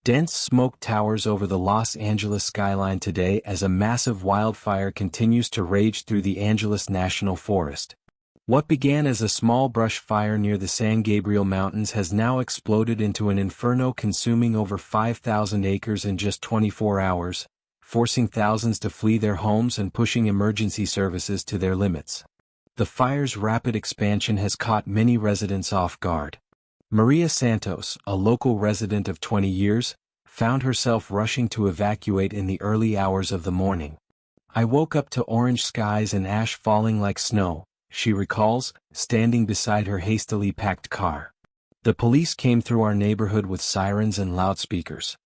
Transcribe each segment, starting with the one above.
Dense smoke towers over the Los Angeles skyline today as a massive wildfire continues to rage through the Angeles National Forest. What began as a small brush fire near the San Gabriel Mountains has now exploded into an inferno consuming over 5,000 acres in just 24 hours, forcing thousands to flee their homes and pushing emergency services to their limits. The fire's rapid expansion has caught many residents off guard. Maria Santos, a local resident of 20 years, found herself rushing to evacuate in the early hours of the morning. "I woke up to orange skies and ash falling like snow," she recalls, standing beside her hastily packed car. "The police came through our neighborhood with sirens and loudspeakers.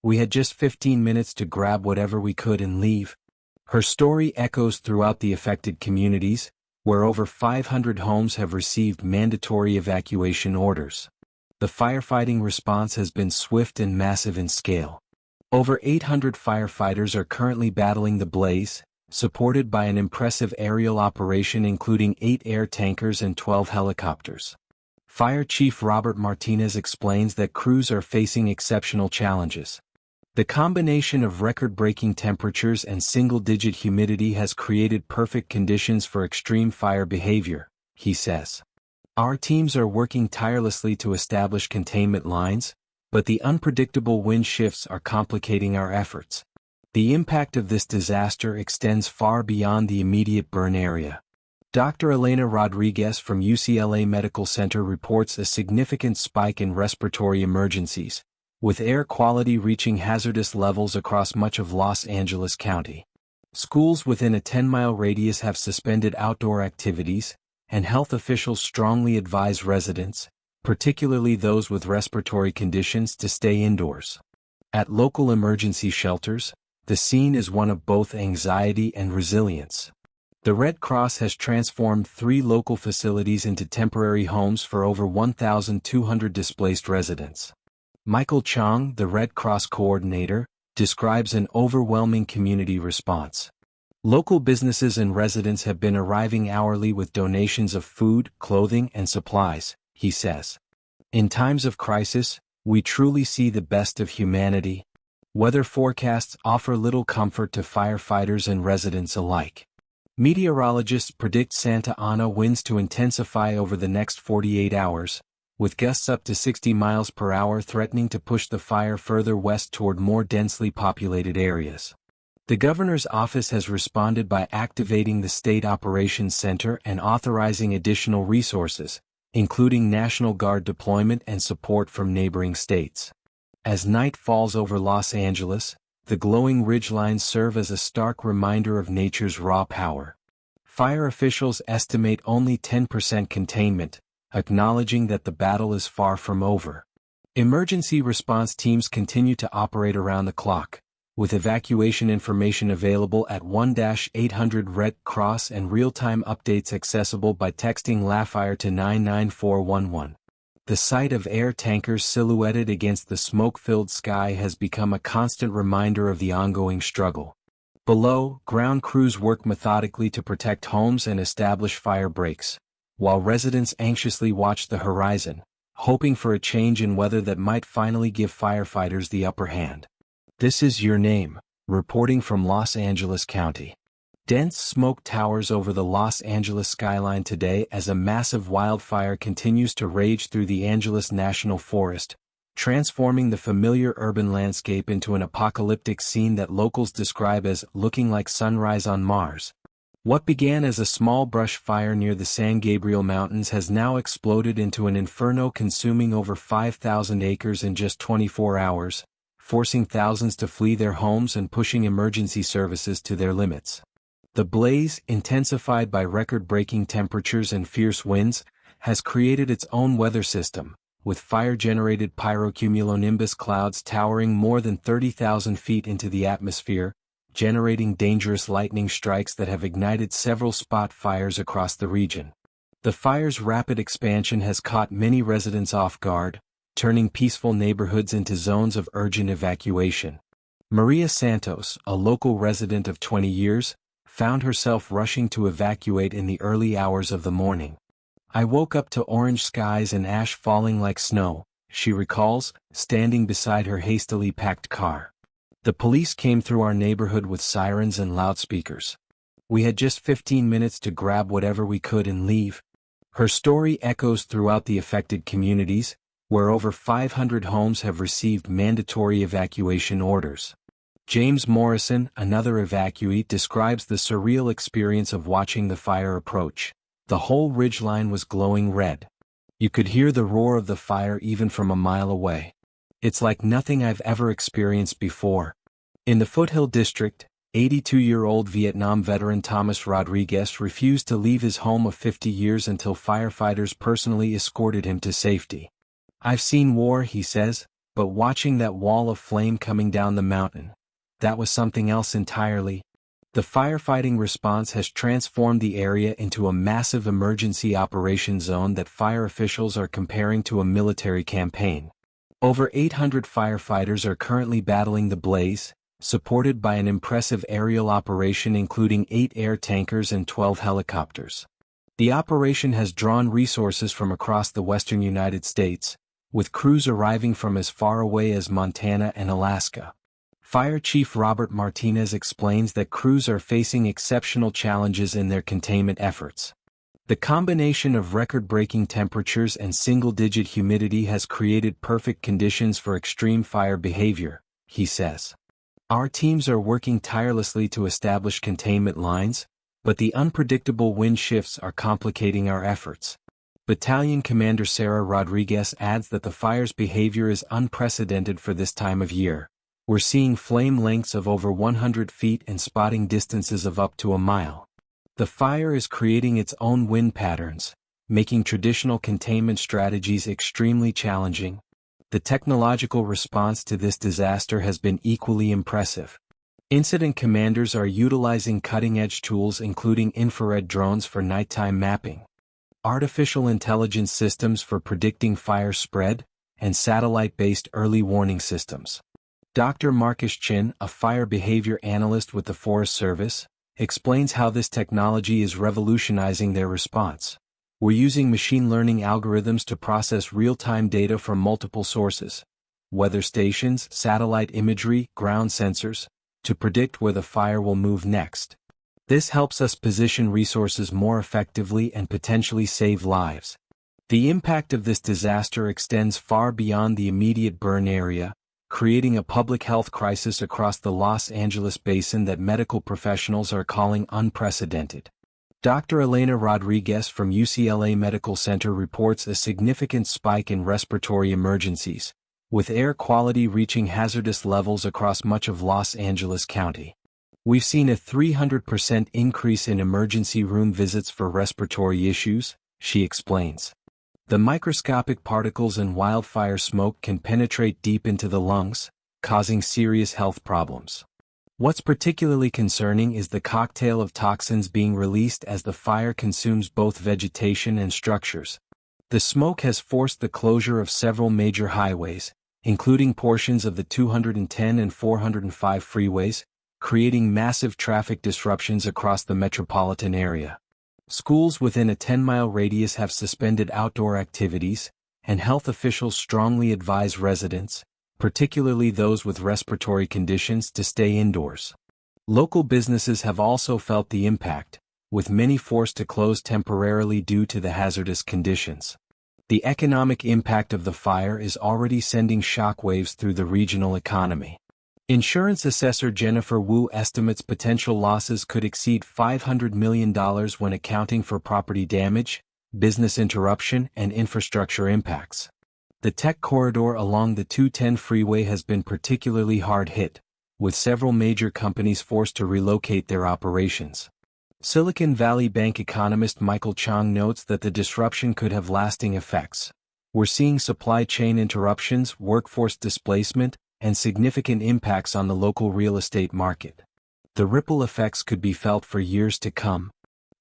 We had just 15 minutes to grab whatever we could and leave." Her story echoes throughout the affected communities, where over 500 homes have received mandatory evacuation orders. The firefighting response has been swift and massive in scale. Over 800 firefighters are currently battling the blaze, supported by an impressive aerial operation including 8 air tankers and 12 helicopters. Fire Chief Robert Martinez explains that crews are facing exceptional challenges. "The combination of record-breaking temperatures and single-digit humidity has created perfect conditions for extreme fire behavior," he says. "Our teams are working tirelessly to establish containment lines, but the unpredictable wind shifts are complicating our efforts. The impact of this disaster extends far beyond the immediate burn area." Dr. Elena Rodriguez from UCLA Medical Center reports a significant spike in respiratory emergencies, with air quality reaching hazardous levels across much of Los Angeles County. Schools within a 10-mile radius have suspended outdoor activities, and health officials strongly advise residents, particularly those with respiratory conditions, to stay indoors. At local emergency shelters, the scene is one of both anxiety and resilience. The Red Cross has transformed 3 local facilities into temporary homes for over 1,200 displaced residents. Michael Chong, the Red Cross coordinator, describes an overwhelming community response. "Local businesses and residents have been arriving hourly with donations of food, clothing, and supplies," he says. "In times of crisis, we truly see the best of humanity." Weather forecasts offer little comfort to firefighters and residents alike. Meteorologists predict Santa Ana winds to intensify over the next 48 hours, with gusts up to 60 miles per hour threatening to push the fire further west toward more densely populated areas. The governor's office has responded by activating the State Operations Center and authorizing additional resources, including National Guard deployment and support from neighboring states. As night falls over Los Angeles, the glowing ridgelines serve as a stark reminder of nature's raw power. Fire officials estimate only 10% containment, acknowledging that the battle is far from over. Emergency response teams continue to operate around the clock, with evacuation information available at 1-800 Red Cross and real-time updates accessible by texting LAFIRE to 99411. The sight of air tankers silhouetted against the smoke-filled sky has become a constant reminder of the ongoing struggle. Below, ground crews work methodically to protect homes and establish fire breaks, while residents anxiously watch the horizon, hoping for a change in weather that might finally give firefighters the upper hand. This is Your Name, reporting from Los Angeles County. Dense smoke towers over the Los Angeles skyline today as a massive wildfire continues to rage through the Angeles National Forest, transforming the familiar urban landscape into an apocalyptic scene that locals describe as looking like sunrise on Mars. What began as a small brush fire near the San Gabriel Mountains has now exploded into an inferno consuming over 5,000 acres in just 24 hours, forcing thousands to flee their homes and pushing emergency services to their limits. The blaze, intensified by record-breaking temperatures and fierce winds, has created its own weather system, with fire-generated pyrocumulonimbus clouds towering more than 30,000 feet into the atmosphere, generating dangerous lightning strikes that have ignited several spot fires across the region. The fire's rapid expansion has caught many residents off guard, turning peaceful neighborhoods into zones of urgent evacuation. Maria Santos, a local resident of 20 years, found herself rushing to evacuate in the early hours of the morning. "I woke up to orange skies and ash falling like snow," she recalls, standing beside her hastily packed car. The police came through our neighborhood with sirens and loudspeakers. We had just 15 minutes to grab whatever we could and leave. Her story echoes throughout the affected communities, where over 500 homes have received mandatory evacuation orders. James Morrison, another evacuee, describes the surreal experience of watching the fire approach. The whole ridgeline was glowing red. You could hear the roar of the fire even from a mile away. It's like nothing I've ever experienced before. In the Foothill District, 82-year-old Vietnam veteran Thomas Rodriguez refused to leave his home of 50 years until firefighters personally escorted him to safety. I've seen war, he says, but watching that wall of flame coming down the mountain, that was something else entirely. The firefighting response has transformed the area into a massive emergency operations zone that fire officials are comparing to a military campaign. Over 800 firefighters are currently battling the blaze, supported by an impressive aerial operation including 8 air tankers and 12 helicopters. The operation has drawn resources from across the western United States, with crews arriving from as far away as Montana and Alaska. Fire Chief Robert Martinez explains that crews are facing exceptional challenges in their containment efforts. The combination of record-breaking temperatures and single-digit humidity has created perfect conditions for extreme fire behavior, he says. Our teams are working tirelessly to establish containment lines, but the unpredictable wind shifts are complicating our efforts. Battalion Commander Sarah Rodriguez adds that the fire's behavior is unprecedented for this time of year. We're seeing flame lengths of over 100 feet and spotting distances of up to a mile. The fire is creating its own wind patterns, making traditional containment strategies extremely challenging. The technological response to this disaster has been equally impressive. Incident commanders are utilizing cutting-edge tools including infrared drones for nighttime mapping, artificial intelligence systems for predicting fire spread, and satellite-based early warning systems. Dr. Marcus Chin, a fire behavior analyst with the Forest Service, explains how this technology is revolutionizing their response. We're using machine learning algorithms to process real-time data from multiple sources, weather stations, satellite imagery, ground sensors, to predict where the fire will move next. This helps us position resources more effectively and potentially save lives. The impact of this disaster extends far beyond the immediate burn area, creating a public health crisis across the Los Angeles basin that medical professionals are calling unprecedented. Dr. Elena Rodriguez from UCLA Medical Center reports a significant spike in respiratory emergencies, with air quality reaching hazardous levels across much of Los Angeles County. We've seen a 300% increase in emergency room visits for respiratory issues, she explains. The microscopic particles in wildfire smoke can penetrate deep into the lungs, causing serious health problems. What's particularly concerning is the cocktail of toxins being released as the fire consumes both vegetation and structures. The smoke has forced the closure of several major highways, including portions of the 210 and 405 freeways, creating massive traffic disruptions across the metropolitan area. Schools within a 10-mile radius have suspended outdoor activities, and health officials strongly advise residents, particularly those with respiratory conditions, to stay indoors. Local businesses have also felt the impact, with many forced to close temporarily due to the hazardous conditions. The economic impact of the fire is already sending shockwaves through the regional economy. Insurance assessor Jennifer Wu estimates potential losses could exceed $500 million when accounting for property damage, business interruption, and infrastructure impacts. The tech corridor along the 210 freeway has been particularly hard hit, with several major companies forced to relocate their operations. Silicon Valley Bank economist Michael Chang notes that the disruption could have lasting effects. We're seeing supply chain interruptions, workforce displacement, and significant impacts on the local real estate market. The ripple effects could be felt for years to come.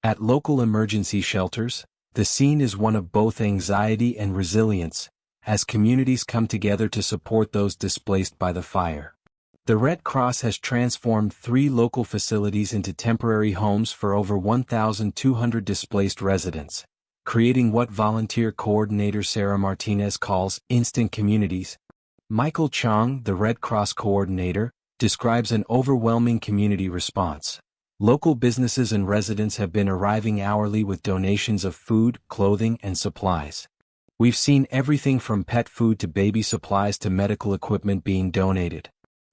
At local emergency shelters, the scene is one of both anxiety and resilience, as communities come together to support those displaced by the fire. The Red Cross has transformed 3 local facilities into temporary homes for over 1,200 displaced residents, creating what volunteer coordinator Sarah Martinez calls instant communities. Michael Chong, the Red Cross coordinator, describes an overwhelming community response. Local businesses and residents have been arriving hourly with donations of food, clothing, and supplies. We've seen everything from pet food to baby supplies to medical equipment being donated.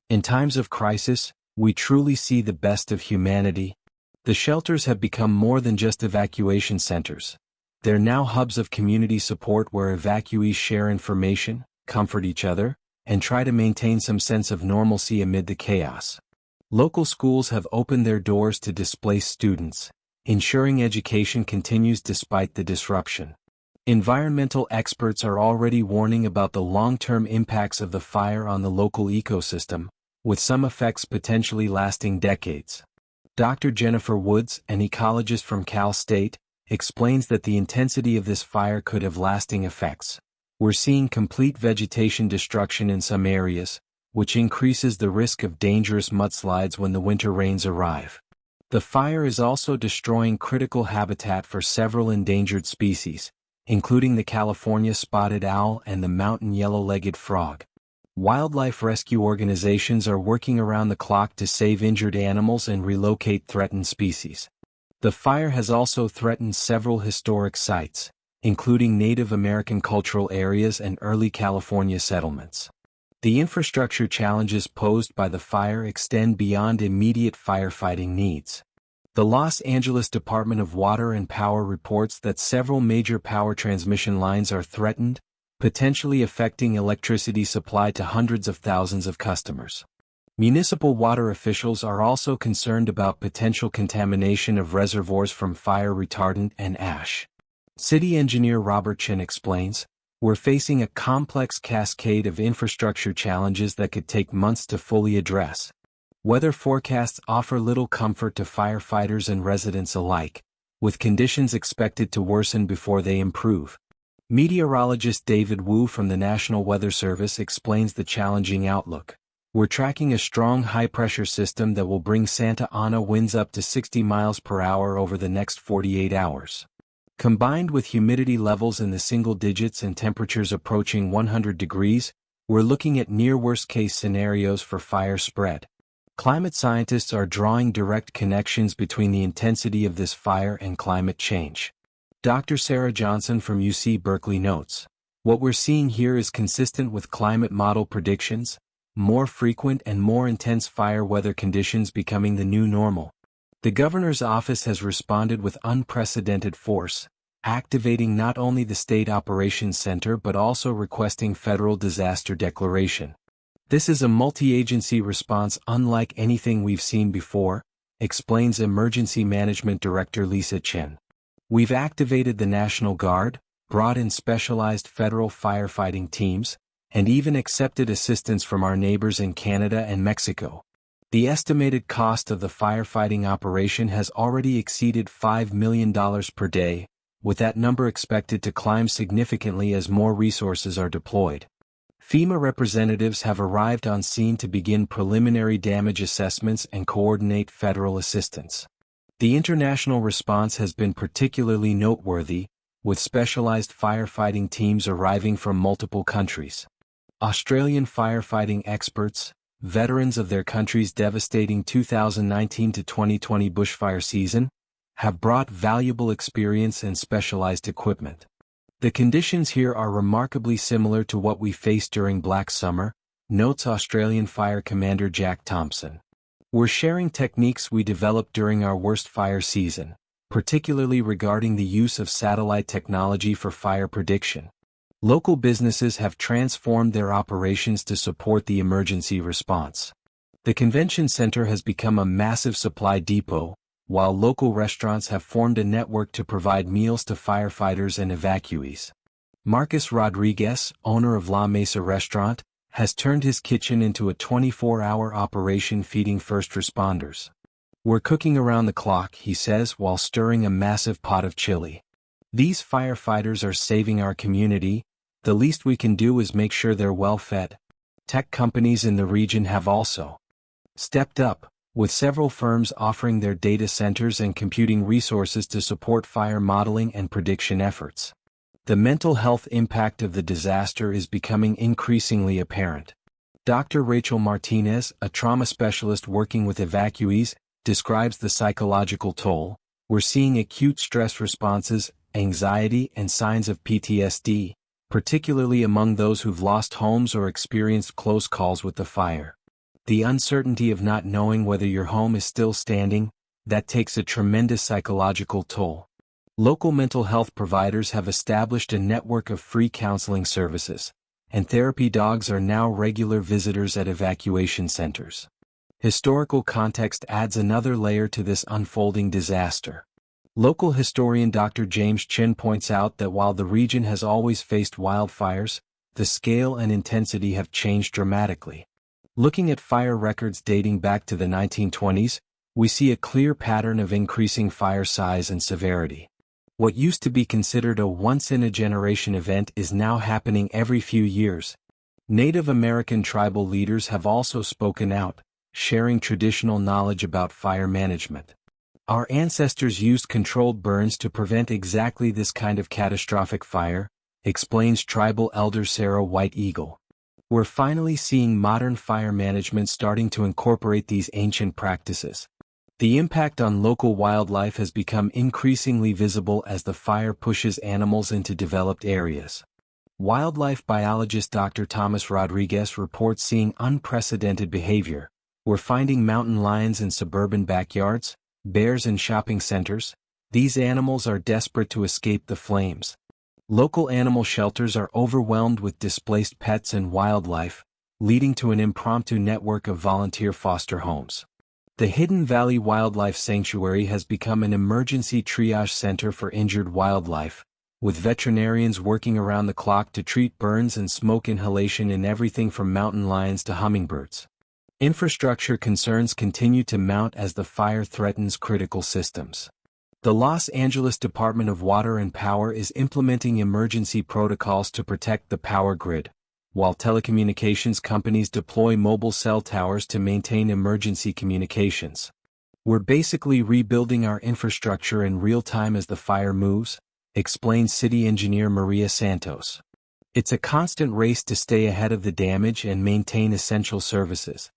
In times of crisis, we truly see the best of humanity. The shelters have become more than just evacuation centers. They're now hubs of community support where evacuees share information, comfort each other, and try to maintain some sense of normalcy amid the chaos. Local schools have opened their doors to displaced students, ensuring education continues despite the disruption. Environmental experts are already warning about the long-term impacts of the fire on the local ecosystem, with some effects potentially lasting decades. Dr. Jennifer Woods, an ecologist from Cal State, explains that the intensity of this fire could have lasting effects. We're seeing complete vegetation destruction in some areas, which increases the risk of dangerous mudslides when the winter rains arrive. The fire is also destroying critical habitat for several endangered species, including the California spotted owl and the mountain yellow-legged frog. Wildlife rescue organizations are working around the clock to save injured animals and relocate threatened species. The fire has also threatened several historic sites, including Native American cultural areas and early California settlements. The infrastructure challenges posed by the fire extend beyond immediate firefighting needs. The Los Angeles Department of Water and Power reports that several major power transmission lines are threatened, potentially affecting electricity supply to hundreds of thousands of customers. Municipal water officials are also concerned about potential contamination of reservoirs from fire retardant and ash. City engineer Robert Chin explains, "We're facing a complex cascade of infrastructure challenges that could take months to fully address." Weather forecasts offer little comfort to firefighters and residents alike, with conditions expected to worsen before they improve. Meteorologist David Wu from the National Weather Service explains the challenging outlook. "We're tracking a strong high-pressure system that will bring Santa Ana winds up to 60 miles per hour over the next 48 hours. Combined with humidity levels in the single digits and temperatures approaching 100 degrees, we're looking at near worst-case scenarios for fire spread." Climate scientists are drawing direct connections between the intensity of this fire and climate change. Dr. Sarah Johnson from UC Berkeley notes, "What we're seeing here is consistent with climate model predictions, more frequent and more intense fire weather conditions becoming the new normal." The governor's office has responded with unprecedented force, activating not only the State Operations Center but also requesting federal disaster declaration. "This is a multi-agency response unlike anything we've seen before," explains Emergency Management Director Lisa Chen. "We've activated the National Guard, brought in specialized federal firefighting teams, and even accepted assistance from our neighbors in Canada and Mexico. The estimated cost of the firefighting operation has already exceeded $5 million per day, with that number expected to climb significantly as more resources are deployed." FEMA representatives have arrived on scene to begin preliminary damage assessments and coordinate federal assistance. The international response has been particularly noteworthy, with specialized firefighting teams arriving from multiple countries. Australian firefighting experts, veterans of their country's devastating 2019 to 2020 bushfire season, have brought valuable experience and specialized equipment. "The conditions here are remarkably similar to what we faced during Black Summer," notes Australian Fire Commander Jack Thompson. "We're sharing techniques we developed during our worst fire season, particularly regarding the use of satellite technology for fire prediction." Local businesses have transformed their operations to support the emergency response. The convention center has become a massive supply depot, while local restaurants have formed a network to provide meals to firefighters and evacuees. Marcus Rodriguez, owner of La Mesa Restaurant, has turned his kitchen into a 24-hour operation feeding first responders. "We're cooking around the clock," he says while stirring a massive pot of chili. "These firefighters are saving our community. The least we can do is make sure they're well fed." Tech companies in the region have also stepped up, with several firms offering their data centers and computing resources to support fire modeling and prediction efforts. The mental health impact of the disaster is becoming increasingly apparent. Dr. Rachel Martinez, a trauma specialist working with evacuees, describes the psychological toll. We're seeing acute stress responses, anxiety, and signs of PTSD, particularly among those who've lost homes or experienced close calls with the fire. The uncertainty of not knowing whether your home is still standing, that takes a tremendous psychological toll. Local mental health providers have established a network of free counseling services, and therapy dogs are now regular visitors at evacuation centers. Historical context adds another layer to this unfolding disaster. Local historian Dr. James Chin points out that while the region has always faced wildfires, the scale and intensity have changed dramatically. Looking at fire records dating back to the 1920s, we see a clear pattern of increasing fire size and severity. What used to be considered a once-in-a-generation event is now happening every few years. Native American tribal leaders have also spoken out, sharing traditional knowledge about fire management. Our ancestors used controlled burns to prevent exactly this kind of catastrophic fire, explains tribal elder Sarah White Eagle. We're finally seeing modern fire management starting to incorporate these ancient practices. The impact on local wildlife has become increasingly visible as the fire pushes animals into developed areas. Wildlife biologist Dr. Thomas Rodriguez reports seeing unprecedented behavior. We're finding mountain lions in suburban backyards, bears in shopping centers. These animals are desperate to escape the flames. Local animal shelters are overwhelmed with displaced pets and wildlife, leading to an impromptu network of volunteer foster homes. The Hidden Valley Wildlife Sanctuary has become an emergency triage center for injured wildlife, with veterinarians working around the clock to treat burns and smoke inhalation in everything from mountain lions to hummingbirds. Infrastructure concerns continue to mount as the fire threatens critical systems. The Los Angeles Department of Water and Power is implementing emergency protocols to protect the power grid, while telecommunications companies deploy mobile cell towers to maintain emergency communications. We're basically rebuilding our infrastructure in real time as the fire moves, explains city engineer Maria Santos. It's a constant race to stay ahead of the damage and maintain essential services.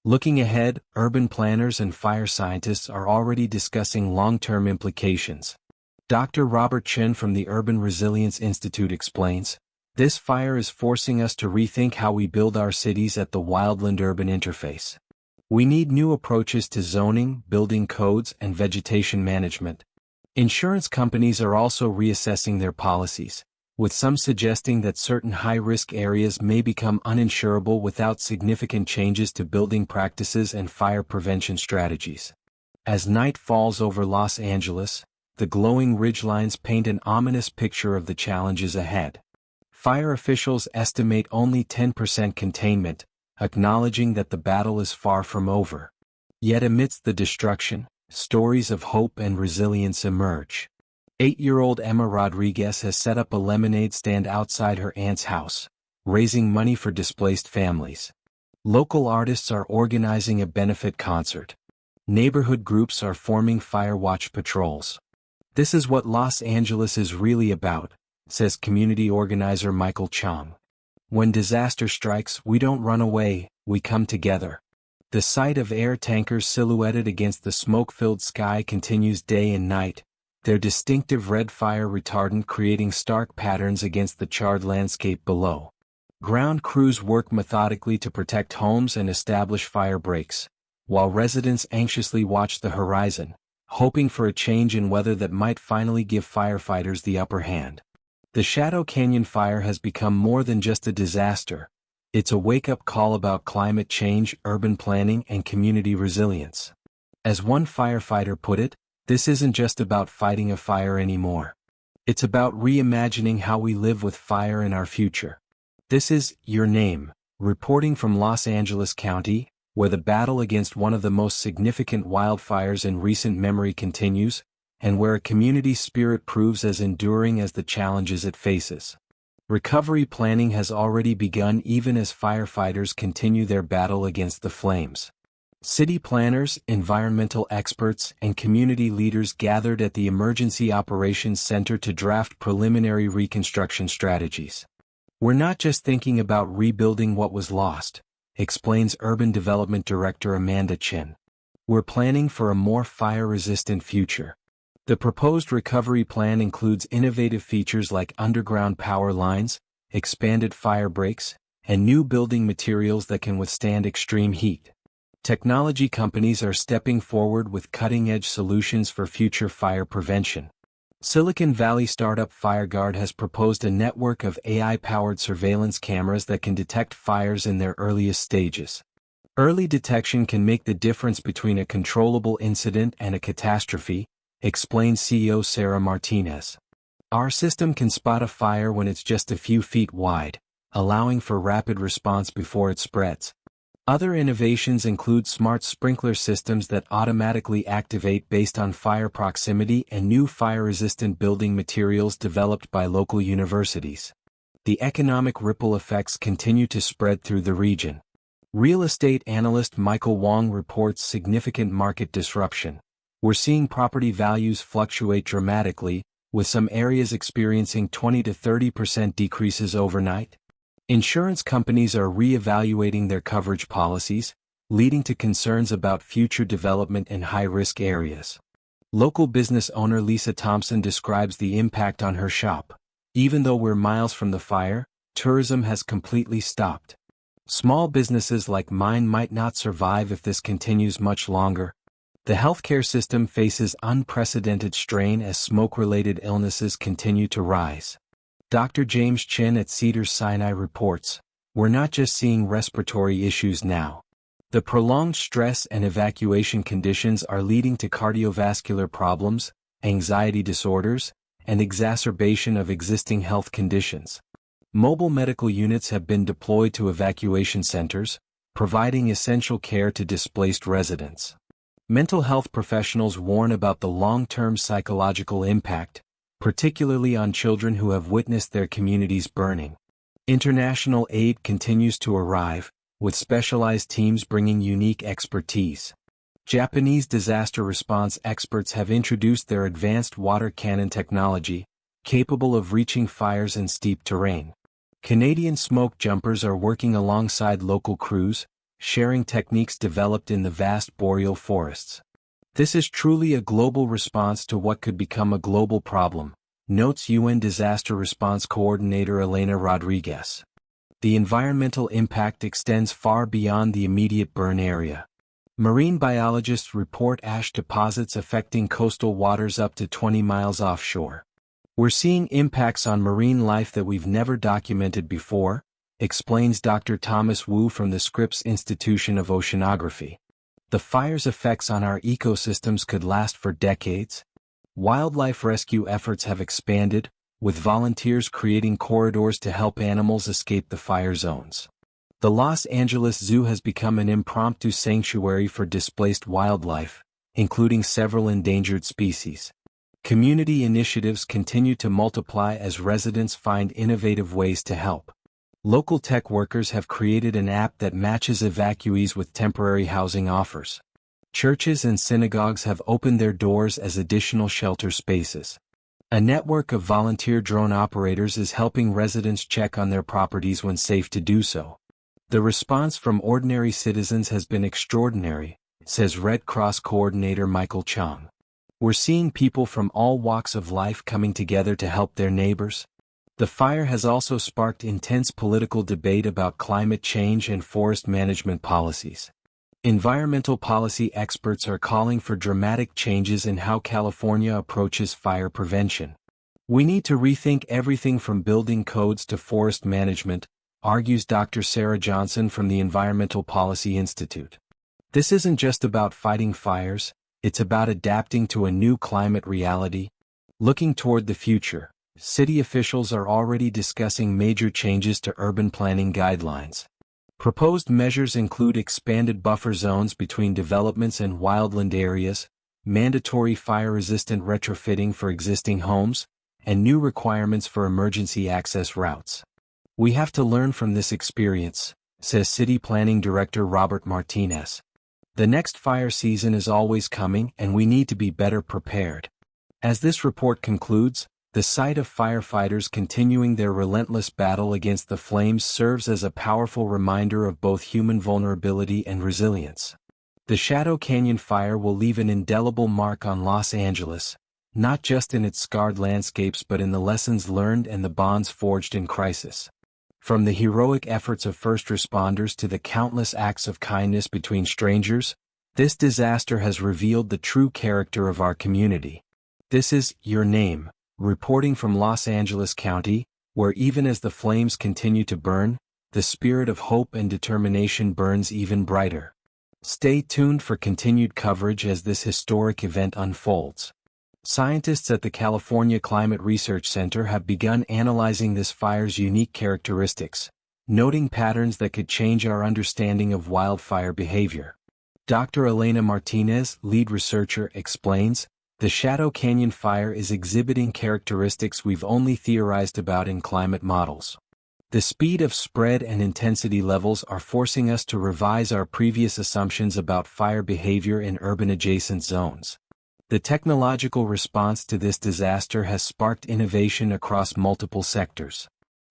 Looking ahead, urban planners and fire scientists are already discussing long-term implications. Dr. Robert Chen from the Urban Resilience Institute explains, "This fire is forcing us to rethink how we build our cities at the wildland-urban interface. We need new approaches to zoning, building codes, and vegetation management." Insurance companies are also reassessing their policies, with some suggesting that certain high-risk areas may become uninsurable without significant changes to building practices and fire prevention strategies. As night falls over Los Angeles, the glowing ridgelines paint an ominous picture of the challenges ahead. Fire officials estimate only 10% containment, acknowledging that the battle is far from over. Yet amidst the destruction, stories of hope and resilience emerge. 8-year-old Emma Rodriguez has set up a lemonade stand outside her aunt's house, raising money for displaced families. Local artists are organizing a benefit concert. Neighborhood groups are forming fire watch patrols. "This is what Los Angeles is really about," says community organizer Michael Chong. "When disaster strikes, we don't run away, we come together." The sight of air tankers silhouetted against the smoke-filled sky continues day and night, their distinctive red fire retardant creating stark patterns against the charred landscape below. Ground crews work methodically to protect homes and establish fire breaks, while residents anxiously watch the horizon, hoping for a change in weather that might finally give firefighters the upper hand. The Shadow Canyon fire has become more than just a disaster. It's a wake-up call about climate change, urban planning, and community resilience. As one firefighter put it, "This isn't just about fighting a fire anymore. It's about reimagining how we live with fire in our future." This is Your Name, reporting from Los Angeles County, where the battle against one of the most significant wildfires in recent memory continues, and where a community spirit proves as enduring as the challenges it faces. Recovery planning has already begun even as firefighters continue their battle against the flames. City planners, environmental experts, and community leaders gathered at the Emergency Operations Center to draft preliminary reconstruction strategies. "We're not just thinking about rebuilding what was lost," explains Urban Development Director Amanda Chin. "We're planning for a more fire-resistant future." The proposed recovery plan includes innovative features like underground power lines, expanded fire breaks, and new building materials that can withstand extreme heat. Technology companies are stepping forward with cutting-edge solutions for future fire prevention. Silicon Valley startup FireGuard has proposed a network of AI-powered surveillance cameras that can detect fires in their earliest stages. Early detection can make the difference between a controllable incident and a catastrophe, explains CEO Sarah Martinez. "Our system can spot a fire when it's just a few feet wide, allowing for rapid response before it spreads." Other innovations include smart sprinkler systems that automatically activate based on fire proximity and new fire-resistant building materials developed by local universities. The economic ripple effects continue to spread through the region. Real estate analyst Michael Wong reports significant market disruption. "We're seeing property values fluctuate dramatically, with some areas experiencing 20 to 30% decreases overnight. Insurance companies are re-evaluating their coverage policies, leading to concerns about future development in high-risk areas." Local business owner Lisa Thompson describes the impact on her shop. "Even though we're miles from the fire, tourism has completely stopped. Small businesses like mine might not survive if this continues much longer." The healthcare system faces unprecedented strain as smoke-related illnesses continue to rise. Dr. James Chin at Cedars-Sinai reports, "We're not just seeing respiratory issues now. The prolonged stress and evacuation conditions are leading to cardiovascular problems, anxiety disorders, and exacerbation of existing health conditions." Mobile medical units have been deployed to evacuation centers, providing essential care to displaced residents. Mental health professionals warn about the long-term psychological impact, particularly on children who have witnessed their communities burning. International aid continues to arrive, with specialized teams bringing unique expertise. Japanese disaster response experts have introduced their advanced water cannon technology, capable of reaching fires in steep terrain. Canadian smoke jumpers are working alongside local crews, sharing techniques developed in the vast boreal forests. "This is truly a global response to what could become a global problem," notes UN Disaster Response Coordinator Elena Rodriguez. The environmental impact extends far beyond the immediate burn area. Marine biologists report ash deposits affecting coastal waters up to 20 miles offshore. "We're seeing impacts on marine life that we've never documented before," explains Dr. Thomas Wu from the Scripps Institution of Oceanography. "The fire's effects on our ecosystems could last for decades." Wildlife rescue efforts have expanded, with volunteers creating corridors to help animals escape the fire zones. The Los Angeles Zoo has become an impromptu sanctuary for displaced wildlife, including several endangered species. Community initiatives continue to multiply as residents find innovative ways to help. Local tech workers have created an app that matches evacuees with temporary housing offers. Churches and synagogues have opened their doors as additional shelter spaces. A network of volunteer drone operators is helping residents check on their properties when safe to do so. The response from ordinary citizens has been extraordinary, says Red Cross coordinator Michael Chong. "We're seeing people from all walks of life coming together to help their neighbors." The fire has also sparked intense political debate about climate change and forest management policies. Environmental policy experts are calling for dramatic changes in how California approaches fire prevention. "We need to rethink everything from building codes to forest management," argues Dr. Sarah Johnson from the Environmental Policy Institute. "This isn't just about fighting fires, it's about adapting to a new climate reality." Looking toward the future, city officials are already discussing major changes to urban planning guidelines. Proposed measures include expanded buffer zones between developments and wildland areas, mandatory fire-resistant retrofitting for existing homes, and new requirements for emergency access routes. "We have to learn from this experience," says City Planning Director Robert Martinez. The next fire season is always coming and we need to be better prepared. As this report concludes, the sight of firefighters continuing their relentless battle against the flames serves as a powerful reminder of both human vulnerability and resilience. The Shadow Canyon fire will leave an indelible mark on Los Angeles, not just in its scarred landscapes but in the lessons learned and the bonds forged in crisis. From the heroic efforts of first responders to the countless acts of kindness between strangers, this disaster has revealed the true character of our community. This is Your Name, reporting from Los Angeles County, where even as the flames continue to burn, the spirit of hope and determination burns even brighter. Stay tuned for continued coverage as this historic event unfolds. Scientists at the California Climate Research Center have begun analyzing this fire's unique characteristics, noting patterns that could change our understanding of wildfire behavior. Dr. Elena Martinez, lead researcher, explains, the Shadow Canyon fire is exhibiting characteristics we've only theorized about in climate models. The speed of spread and intensity levels are forcing us to revise our previous assumptions about fire behavior in urban adjacent zones. The technological response to this disaster has sparked innovation across multiple sectors.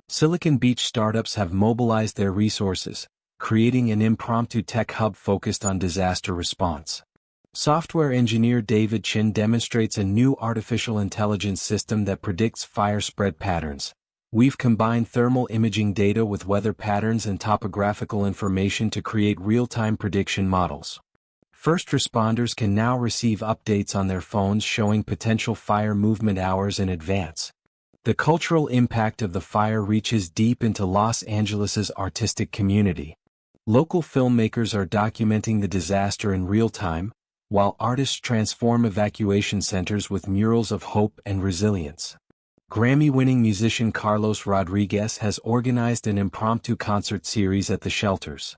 Silicon Beach startups have mobilized their resources, creating an impromptu tech hub focused on disaster response. Software engineer David Chin demonstrates a new artificial intelligence system that predicts fire spread patterns. We've combined thermal imaging data with weather patterns and topographical information to create real-time prediction models. First responders can now receive updates on their phones showing potential fire movement hours in advance. The cultural impact of the fire reaches deep into Los Angeles's artistic community. Local filmmakers are documenting the disaster in real time, while artists transform evacuation centers with murals of hope and resilience. Grammy-winning musician Carlos Rodriguez has organized an impromptu concert series at the shelters.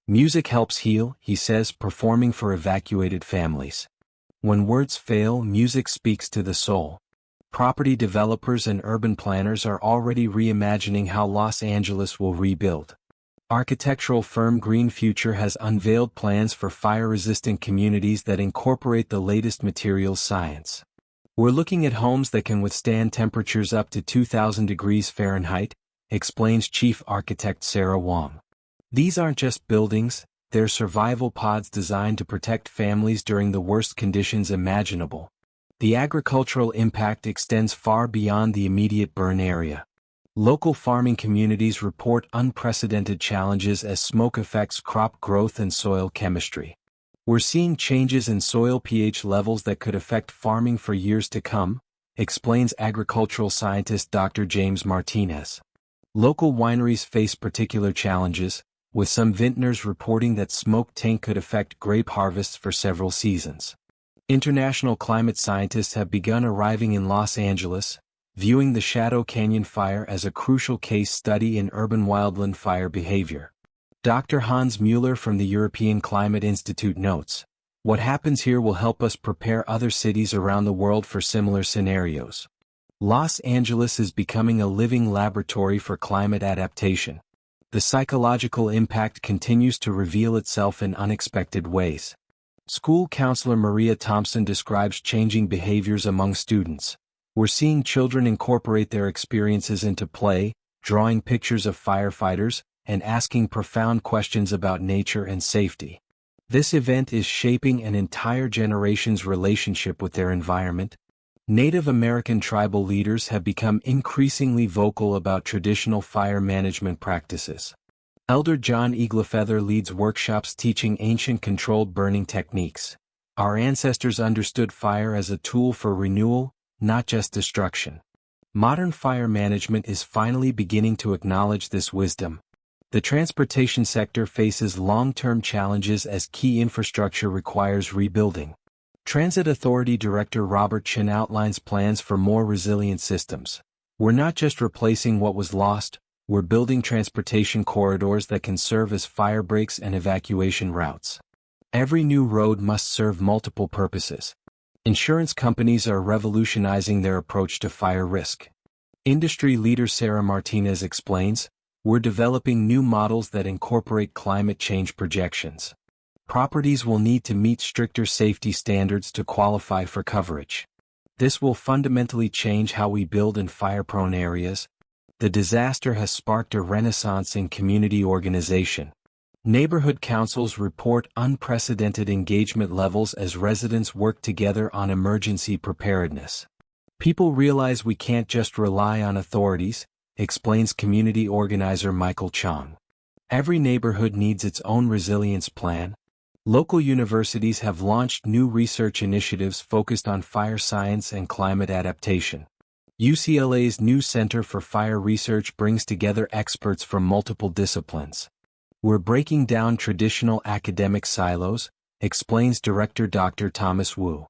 Music helps heal, he says, performing for evacuated families. When words fail, music speaks to the soul. Property developers and urban planners are already reimagining how Los Angeles will rebuild. Architectural firm Green Future has unveiled plans for fire-resistant communities that incorporate the latest materials science. We're looking at homes that can withstand temperatures up to 2,000 degrees Fahrenheit, explains Chief Architect Sarah Wong. These aren't just buildings, they're survival pods designed to protect families during the worst conditions imaginable. The agricultural impact extends far beyond the immediate burn area. Local farming communities report unprecedented challenges as smoke affects crop growth and soil chemistry. We're seeing changes in soil pH levels that could affect farming for years to come, explains agricultural scientist Dr. James Martinez. Local wineries face particular challenges, with some vintners reporting that smoke taint could affect grape harvests for several seasons. International climate scientists have begun arriving in Los Angeles, viewing the Shadow Canyon fire as a crucial case study in urban wildland fire behavior. Dr. Hans Müller from the European Climate Institute notes, "What happens here will help us prepare other cities around the world for similar scenarios." Los Angeles is becoming a living laboratory for climate adaptation. The psychological impact continues to reveal itself in unexpected ways. School counselor Maria Thompson describes changing behaviors among students. We're seeing children incorporate their experiences into play, drawing pictures of firefighters, and asking profound questions about nature and safety. This event is shaping an entire generation's relationship with their environment. Native American tribal leaders have become increasingly vocal about traditional fire management practices. Elder John Eaglefeather leads workshops teaching ancient controlled burning techniques. Our ancestors understood fire as a tool for renewal, not just destruction. Modern fire management is finally beginning to acknowledge this wisdom. The transportation sector faces long-term challenges as key infrastructure requires rebuilding. Transit Authority Director Robert Chin outlines plans for more resilient systems. We're not just replacing what was lost, we're building transportation corridors that can serve as fire breaks and evacuation routes. Every new road must serve multiple purposes. Insurance companies are revolutionizing their approach to fire risk. Industry leader Sarah Martinez explains, "We're developing new models that incorporate climate change projections. Properties will need to meet stricter safety standards to qualify for coverage. This will fundamentally change how we build in fire-prone areas. The disaster has sparked a renaissance in community organization. Neighborhood councils report unprecedented engagement levels as residents work together on emergency preparedness. People realize we can't just rely on authorities, explains community organizer Michael Chong. Every neighborhood needs its own resilience plan. Local universities have launched new research initiatives focused on fire science and climate adaptation. UCLA's new Center for Fire Research brings together experts from multiple disciplines. We're breaking down traditional academic silos, explains Director Dr. Thomas Wu.